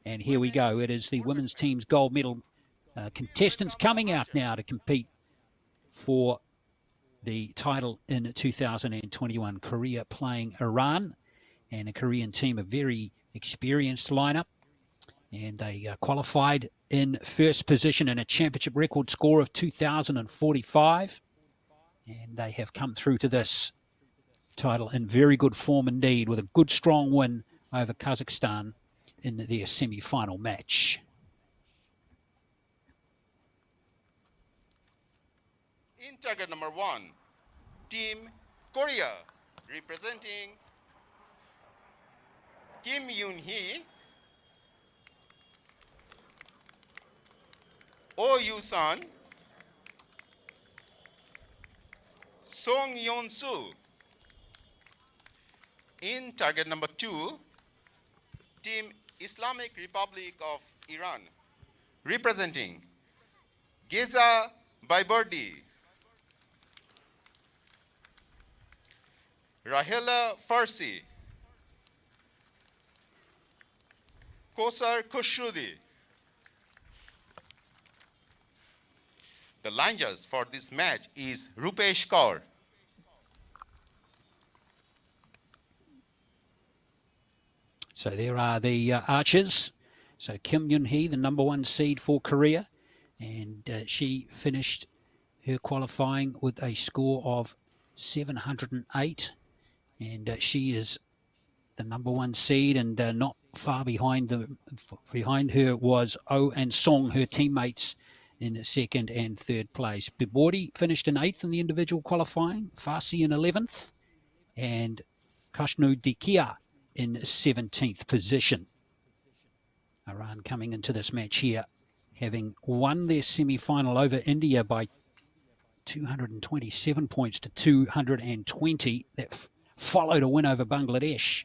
And here we go. It is the women's team's gold medal contestants coming out now to compete for the title in 2021. Korea playing Iran, and a Korean team, a very experienced lineup. And they qualified in first position in a championship record score of 2,045. And they have come through to this title in very good form indeed, with a good, strong win over Kazakhstan in their semi-final match. In target number 1, Team Korea, representing Kim Yoon-hee, Oh Yoo-sun, Song Yeon-soo. In target number 2, Team Islamic Republic of Iran, representing Geza Bayberdi, Rahela Farsi, Kosar Khoshudi. The line judge for this match is Rupesh Kaur. So there are the archers. So Kim Yoon-hee, the number 1 seed for Korea, and she finished her qualifying with a score of 708, and she is the number 1 seed, and not far behind her was Oh and Song, her teammates, in second and third place. Bibordi finished in 8th in the individual qualifying, Farsi in 11th, and Kashnu Dikia in 17th position. Iran coming into this match here, having won their semi-final over India by 227 points to 220. That followed a win over Bangladesh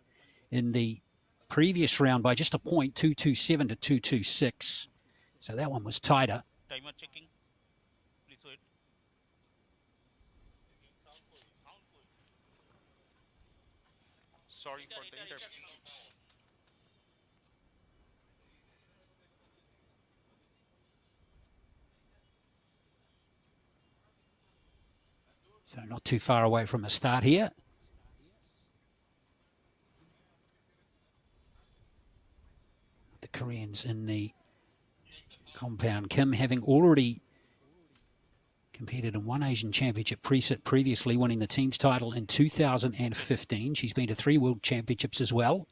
in the previous round by just a point, 227 to 226. So that one was tighter. Timer checking. Please wait. Sorry for the interruption. So not too far away from a start here. The Koreans in the compound. Kim having already competed in 1 Asian Championship preset previously, winning the team's title in 2015. She's been to 3 World Championships as well.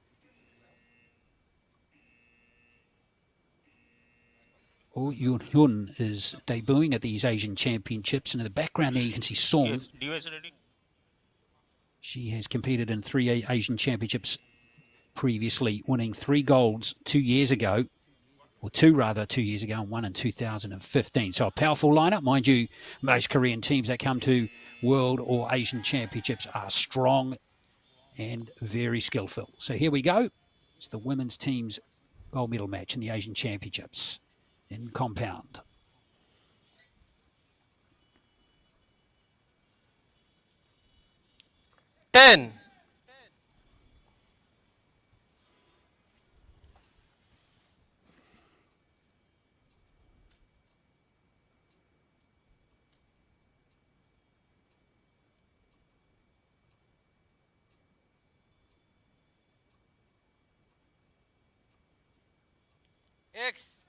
Oh Yoon is debuting at these Asian Championships, and in the background there you can see Song. Yes, device ready. She has competed in 3 Asian Championships previously, winning 3 golds 2 years ago, or 2 rather, 2 years ago, and 1 in 2015. So a powerful lineup. Mind you, most Korean teams that come to World or Asian Championships are strong and very skillful. So here we go. It's the women's team's gold medal match in the Asian Championships in compound. Ten. X.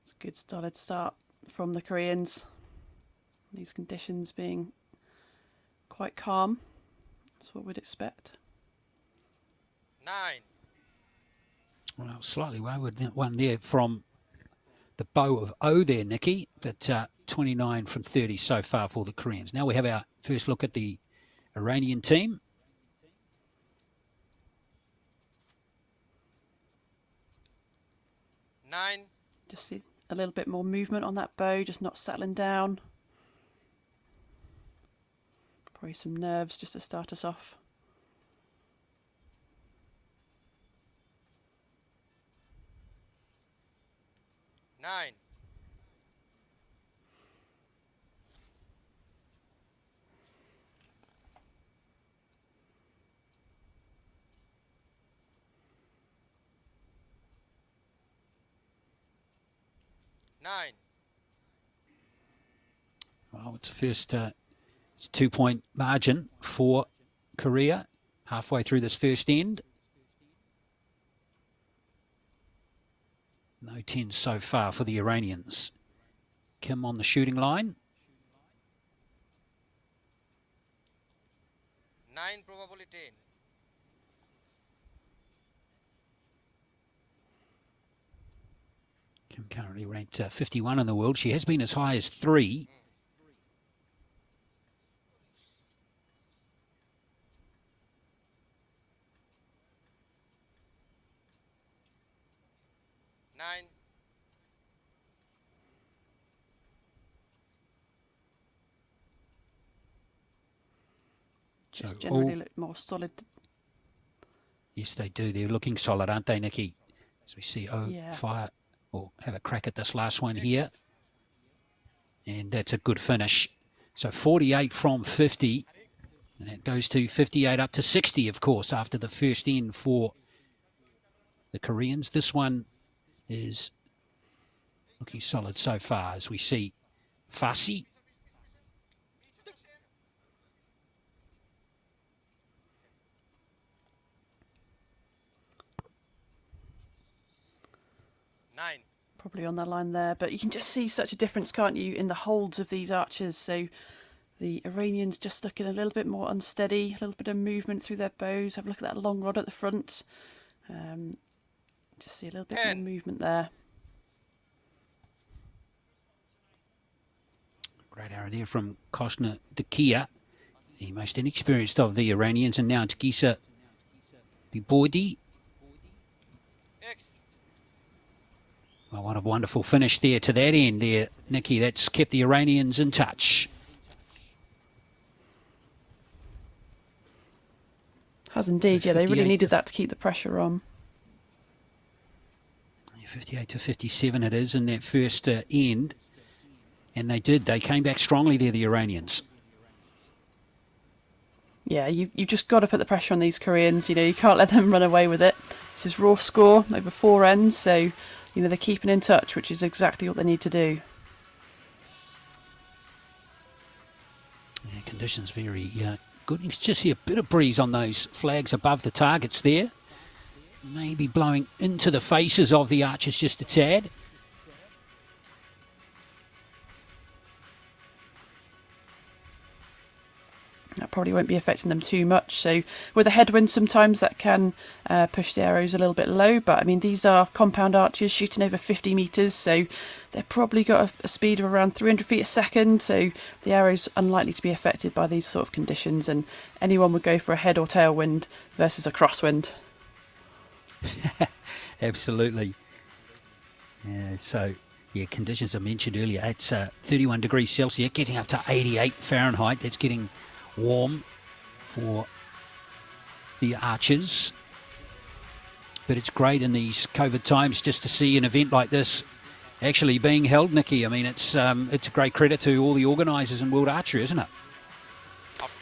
It's a good solid start from the Koreans. These conditions being quite calm. That's what we'd expect. 9. Well, slightly wayward one there from the bow of O there, Nikki, but 29 from 30 so far for the Koreans. Now we have our first look at the Iranian team. 9. Just see a little bit more movement on that bow, just not settling down. Probably some nerves just to start us off. 9. 9. Well, it's a first, it's a 2-point margin for Korea halfway through this first end. No 10s so far for the Iranians. Kim on the shooting line. 9 probably 10. Kim currently ranked 51 in the world. She has been as high as 3. 9. Just So generally look more solid. yes, they do. They're looking solid, aren't they, Nikki? As we see Yeah. fire or have a crack at this last one here. And that's a good finish. So 48 from 50. And it goes to 58 up to 60, of course, after the first end for the Koreans. This one is looking solid so far as we see Fasi. Probably on that line there, but you can just see such a difference, can't you, in the holds of these archers. So the Iranians just looking a little bit more unsteady, a little bit of movement through their bows. Have a look at that long rod at the front. Just see a little bit more movement there. Great arrow there from Kosna Dakia, the most inexperienced of the Iranians, and now Tkisa Bibodi. Well, what a wonderful finish there to that end there, Nikki. That's kept the Iranians in touch. Has indeed, So yeah. They really 58 needed that to keep the pressure on. 58 to 57 it is in that first end. And they did. They came back strongly there, the Iranians. Yeah, you've just got to put the pressure on these Koreans. You know, you can't let them run away with it. This is raw score over 4 ends, so you know they're keeping in touch, which is exactly what they need to do. Yeah, conditions very good. You can just see a bit of breeze on those flags above the targets there. Maybe blowing into the faces of the archers just a tad. That probably won't be affecting them too much. So with a headwind, sometimes that can push the arrows a little bit low. But I mean, these are compound archers shooting over 50 metres, so they've probably got a speed of around 300 feet a second. So the arrow's unlikely to be affected by these sort of conditions. And anyone would go for a head or tailwind versus a crosswind. Absolutely. So, conditions I mentioned earlier. It's 31 degrees Celsius, getting up to 88 Fahrenheit. That's getting warm for the archers. But it's great in these COVID times just to see an event like this actually being held, Nikki. I mean, it's a great credit to all the organisers in World Archery, isn't it?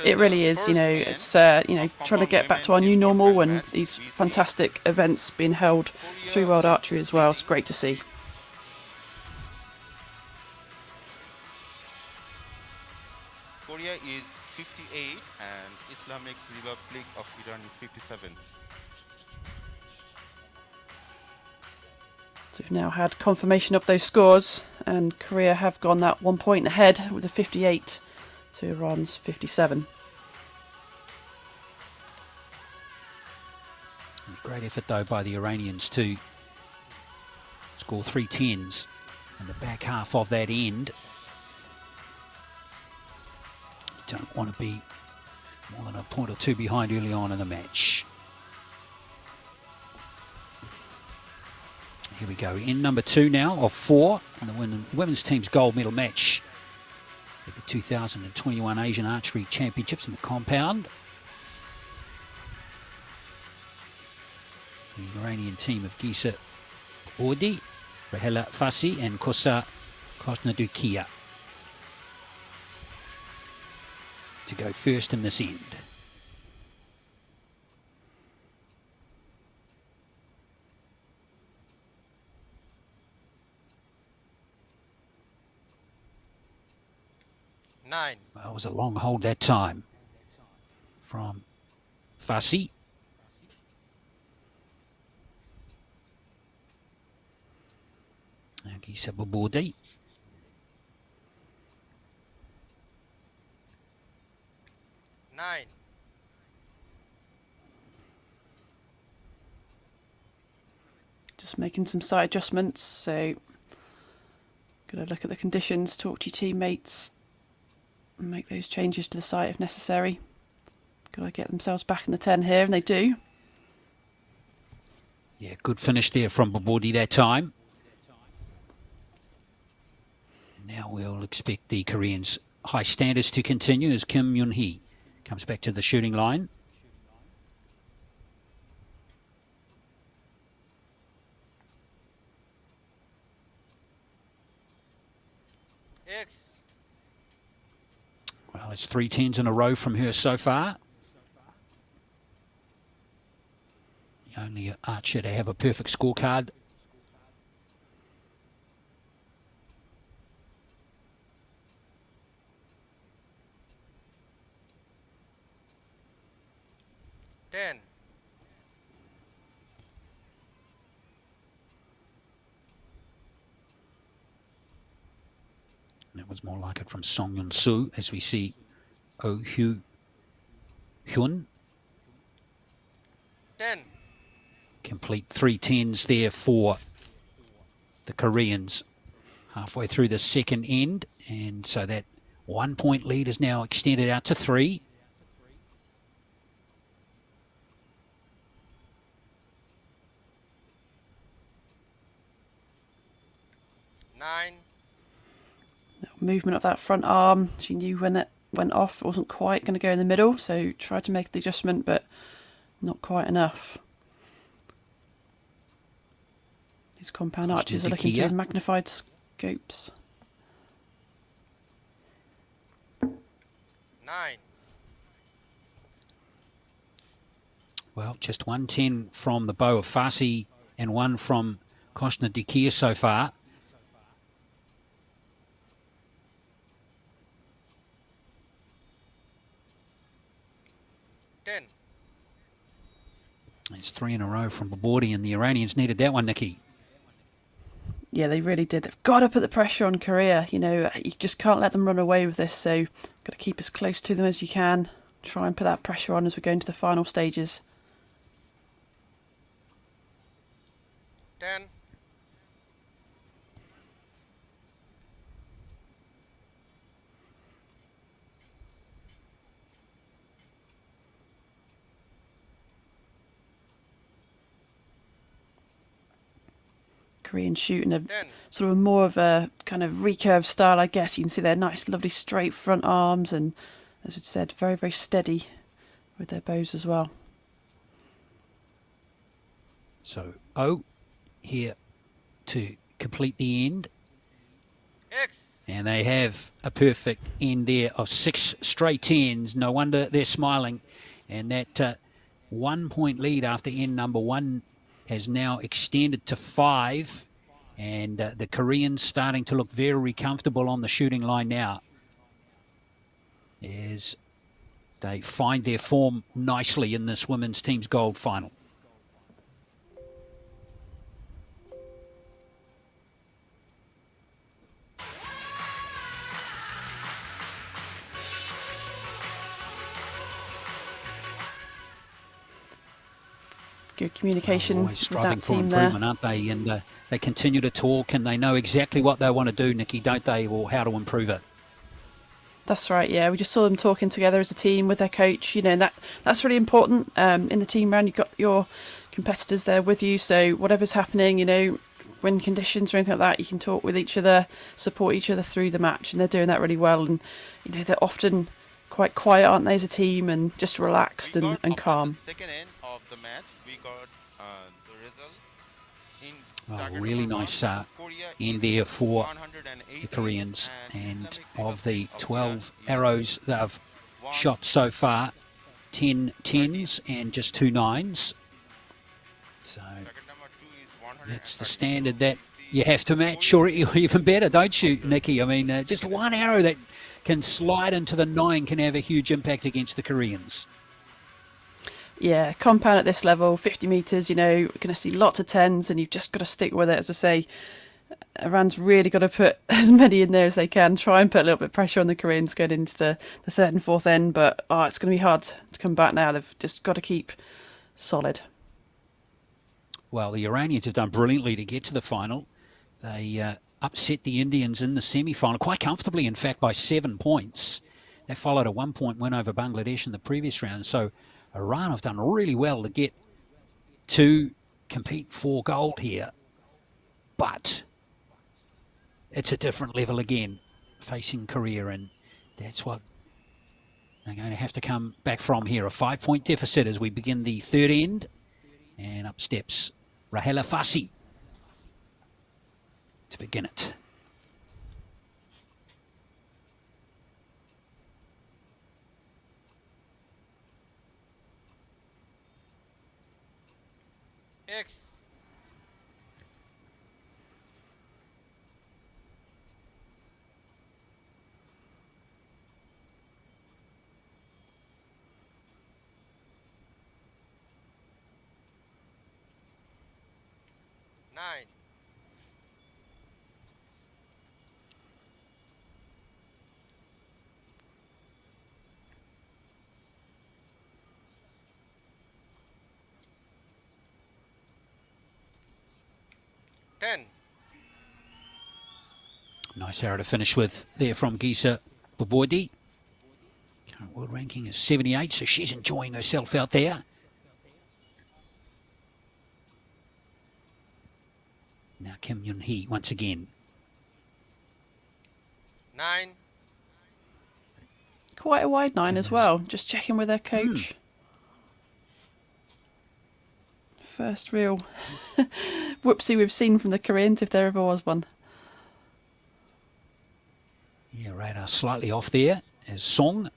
It really is. You know, it's trying to get back to our new normal and these fantastic events being held through World Archery as well. It's great to see. Korea is 58 and Islamic Republic of Iran is 57. So we've now had confirmation of those scores, and Korea have gone that 1 point ahead with a 58 to Iran's 57. Great effort, though, by the Iranians to score 3 10s in the back half of that end. You don't want to be more than a point or two behind early on in the match. Here we go, in number 2 now of 4 in the women's team's gold medal match at the 2021 Asian Archery Championships in the compound. The Iranian team of Gisa Ordi, Rahela Fasi and Kosa Kosnadukia to go first in this end. 9. Well, it was a long hold that time from Fasi. Nagisa Babodi. 9. Just making some side adjustments, so got to look at the conditions, talk to your teammates, and make those changes to the site if necessary. Got to get themselves back in the 10 here, and they do. Yeah, good finish there from Babodi that time. Now we'll expect the Koreans' high standards to continue as Kim Yoon-hee comes back to the shooting line. X. Well, it's 3 10s in a row from her so far. The only archer to have a perfect scorecard. Ten. That was more like it from Song Yun-soo as we see Oh Hyun 10. complete 3 10s there for the Koreans halfway through the second end, and so that 1 point lead is now extended out to 3. Nine. Movement of that front arm, she knew when it went off it wasn't quite going to go in the middle, so tried to make the adjustment, but not quite enough. These compound archers are looking through magnified scopes. 9. Well, just 1 10 from the bow of Fasi and 1 from Koshna Dikir so far. It's 3 in a row from Babodi, and the Iranians needed that one, Nikki. Yeah, they really did. They've got to put the pressure on Korea. You know, you just can't let them run away with this, so got to keep as close to them as you can. Try and put that pressure on as we go into the final stages. 10. Korean shooting a sort of more of a kind of recurve style, I guess. You can see their nice, lovely straight front arms, and as we said, very, very steady with their bows as well. So, Oh here to complete the end. X. And they have a perfect end there of 6 straight 10s. No wonder they're smiling. And that 1 point lead after end number 1 has now extended to 5. And the Koreans starting to look very comfortable on the shooting line now, as they find their form nicely in this women's team's gold final. Good communication always with striving that for team there. improvement, aren't they? And they continue to talk, and they know exactly what they want to do, Nikki, don't they, or how to improve it. That's right, yeah. We just saw them talking together as a team with their coach, you know, and that's really important. In the team round, you've got your competitors there with you, so whatever's happening, you know, when conditions or anything like that, you can talk with each other, support each other through the match, and they're doing that really well. And, you know, they're often quite quiet, aren't they, as a team, and just relaxed and calm. The second end of the match, we got the result in Oh, really nice end there for the Koreans, and of the 12 arrows they've shot so far, 10 10s and just 2 9s. So that's the standard that you have to match, or even better, don't you, Nikki? I mean, just one arrow that can slide into the 9 can have a huge impact against the Koreans. Yeah, compound at this level, 50 metres, you know, we're going to see lots of 10s and you've just got to stick with it. As I say, Iran's really got to put as many in there as they can, try and put a little bit of pressure on the Koreans going into the third and fourth end, but it's going to be hard to come back now. They've just got to keep solid. Well, the Iranians have done brilliantly to get to the final. They upset the Indians in the semi-final, quite comfortably, in fact, by 7 points. They followed a 1-point win over Bangladesh in the previous round, so Iran have done really well to get to compete for gold here. But it's a different level again, facing Korea, and that's what they're going to have to come back from here. A 5-point deficit as we begin the third end, and up steps Rahela Fassi to begin it. X. Nine. Ten. Nice arrow to finish with there from Gisa Bobodi. Current world ranking is 78, so she's enjoying herself out there. Now Kim Yun-hee once again. 9. Quite a wide 9 as well, just checking with their coach. First real whoopsie we've seen from the Koreans, if there ever was one. Yeah, radar slightly off there as Song.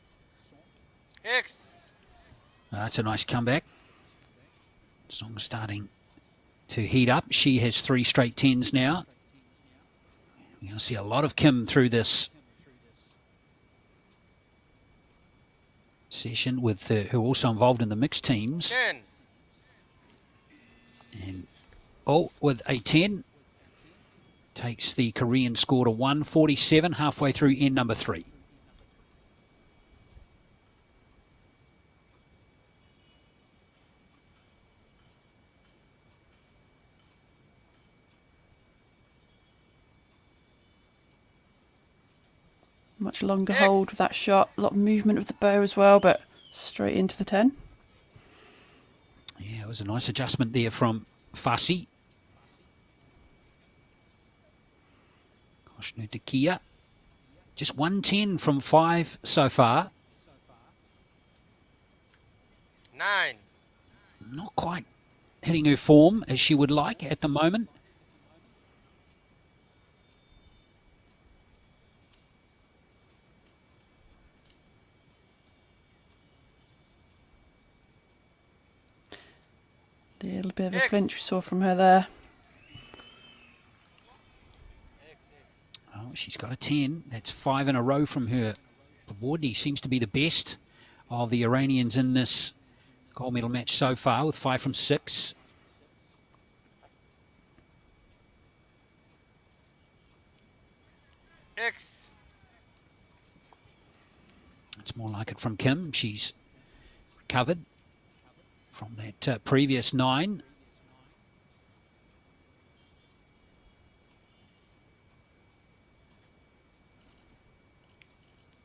X. That's a nice comeback. Song starting to heat up. She has 3 straight 10s now. We're going to see a lot of Kim through this session, with who are also involved in the mixed teams. 10. And with a 10, takes the Korean score to 147 halfway through end number 3. Much longer hold with that shot, a lot of movement with the bow as well, but straight into the 10. Yeah, it was a nice adjustment there from Fassi. Koshnu just 110 from 5 so far. 9. Not quite hitting her form as she would like at the moment. The little bit of a flinch we saw from her there. Oh, she's got a 10. That's 5 in a row from her. Babordi seems to be the best of the Iranians in this gold medal match so far, with 5 from 6. X. It's more like it from Kim. She's recovered from that previous 9.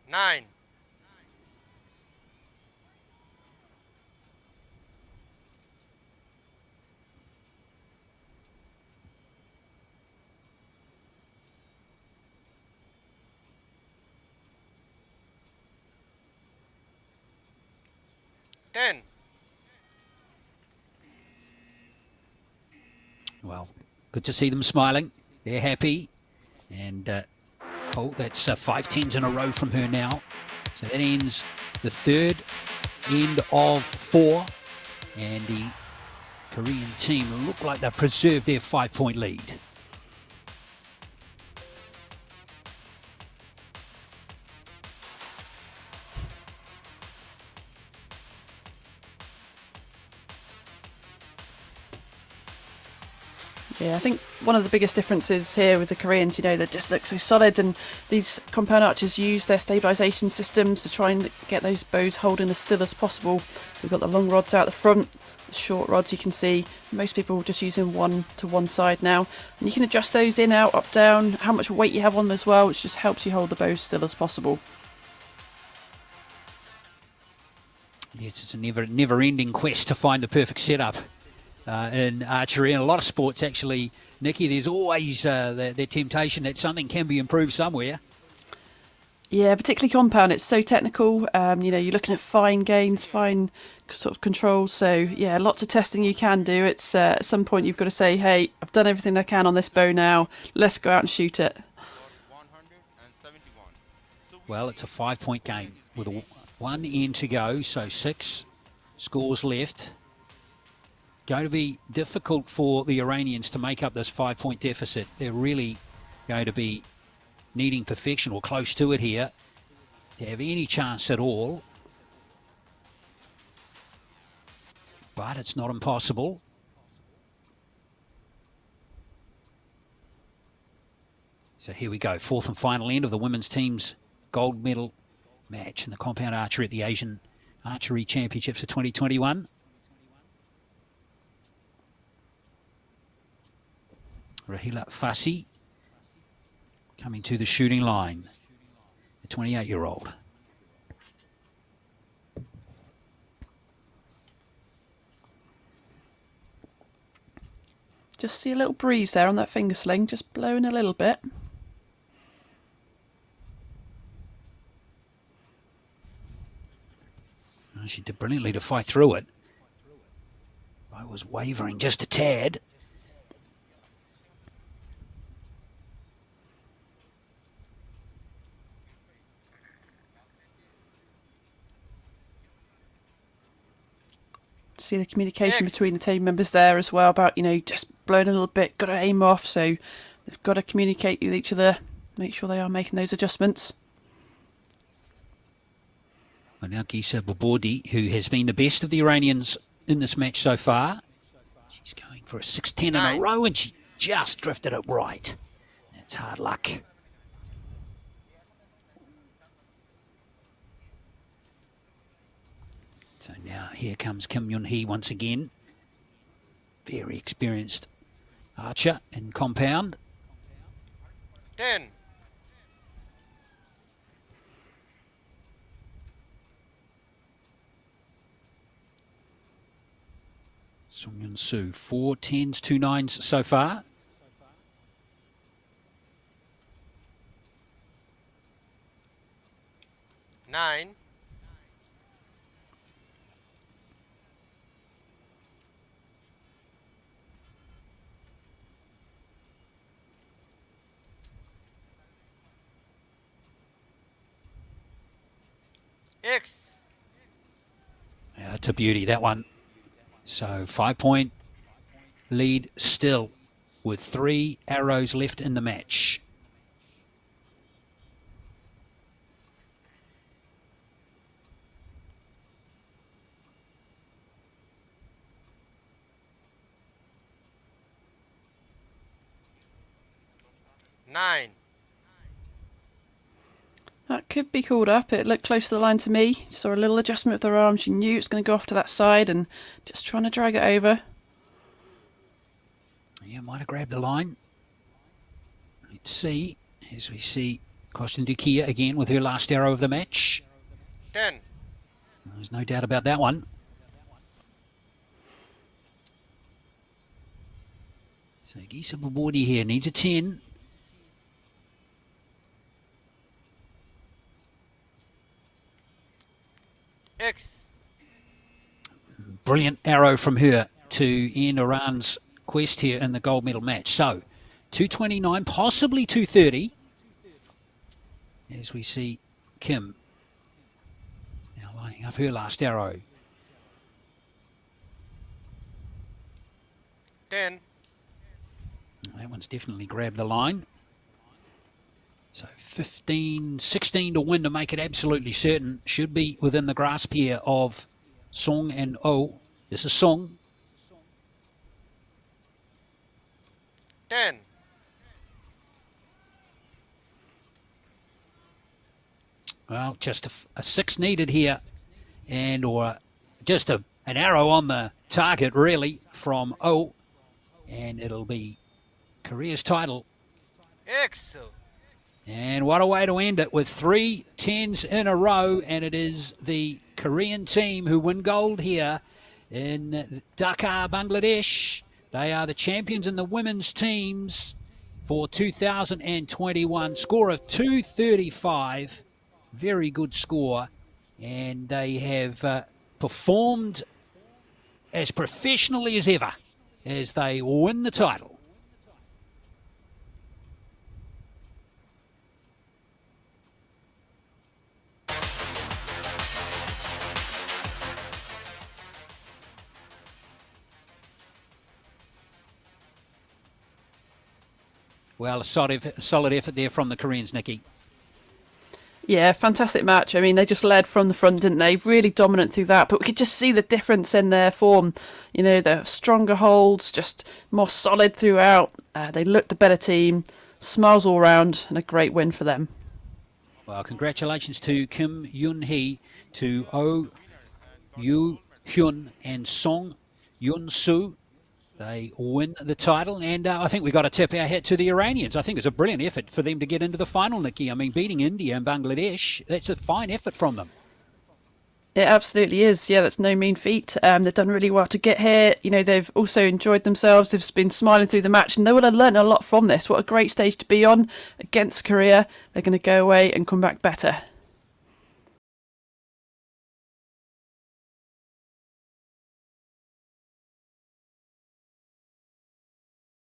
Nine. Ten. Well, good to see them smiling. They're happy. And, that's 5 10s in a row from her now. So that ends the third end of 4. And the Korean team look like they've preserved their 5-point lead. Yeah, I think one of the biggest differences here with the Koreans, they just look so solid, and these compound archers use their stabilisation systems to try and get those bows holding as still as possible. We've got the long rods out the front, the short rods you can see. Most people are just using one to one side now. And you can adjust those in, out, up, down, how much weight you have on them as well, which just helps you hold the bow still as possible. Yes, it's a never-ending quest to find the perfect setup in archery, and a lot of sports actually, Nikki. There's always the temptation that something can be improved somewhere. Yeah, particularly compound. It's so technical. You're looking at fine gains, fine sort of controls. So yeah, lots of testing you can do. It's at some point you've got to say, hey, I've done everything I can on this bow now. Let's go out and shoot it. 171. So Well, it's a 5-point game with one end to go, so 6 scores left. Going to be difficult for the Iranians to make up this 5-point deficit. They're really going to be needing perfection or close to it here to have any chance at all. But it's not impossible. So here we go, 4th and final end of the women's team's gold medal match in the compound archery at the Asian Archery Championships of 2021. Rahila Fassi coming to the shooting line, the 28-year-old. Just see a little breeze there on that finger sling, just blowing a little bit. She did brilliantly to fight through it. I was wavering just a tad. See the communication between the team members there as well about, just blowing a little bit, got to aim off, so they've got to communicate with each other, make sure they are making those adjustments. And now Gisa Bobodi, who has been the best of the Iranians in this match so far. She's going for a 6-10 in a row, and she just drifted it right. That's hard luck. So now here comes Kim Yun-hee once again. Very experienced archer in compound. 10. Sung Yun Soo, 4 10s, 2 9s so far. Nine. X. Yeah, that's a beauty, that one. So 5-point lead still with 3 arrows left in the match. Nine. That could be called up. It looked close to the line to me. Saw a little adjustment with her arm. She knew it was going to go off to that side and just trying to drag it over. Yeah, might have grabbed the line. Let's see, as we see Kostin Dukia again with her last arrow of the match. 10. There's no doubt about that one. So Gisa Bobodi here needs a 10. X. Brilliant arrow from her to end Iran's quest here in the gold medal match. So 229, possibly 230. As we see Kim now lining up her last arrow. 10. That one's definitely grabbed the line. So 15, 16 to win to make it absolutely certain. Should be within the grasp here of Song and Oh. This is Song. 10, Well, just a 6 needed here, or just an arrow on the target, really, from O, and it'll be Korea's title. X, And what a way to end it with 3 10s in a row, and it is the Korean team who win gold here in Dhaka, Bangladesh. They are the champions in the women's teams for 2021. Score of 235. Very good score. And they have performed as professionally as ever as they win the title. Well, a solid effort there from the Koreans, Nikki. Yeah, fantastic match. I mean, they just led from the front, didn't they? Really dominant through that, but we could just see the difference in their form. You know, their stronger holds, just more solid throughout. They looked the better team. Smiles all round, and a great win for them. Well, congratulations to Kim Yun-hee, to Oh Yoo-hyun and Song Yun-soo. They win the title, and I think we've got to tip our hat to the Iranians. I think it's a brilliant effort for them to get into the final, Nikki. I mean, beating India and Bangladesh, that's a fine effort from them. It absolutely is. Yeah, that's no mean feat. They've done really well to get here. You know, they've also enjoyed themselves. They've been smiling through the match, and they will have learned a lot from this. What a great stage to be on against Korea. They're going to go away and come back better.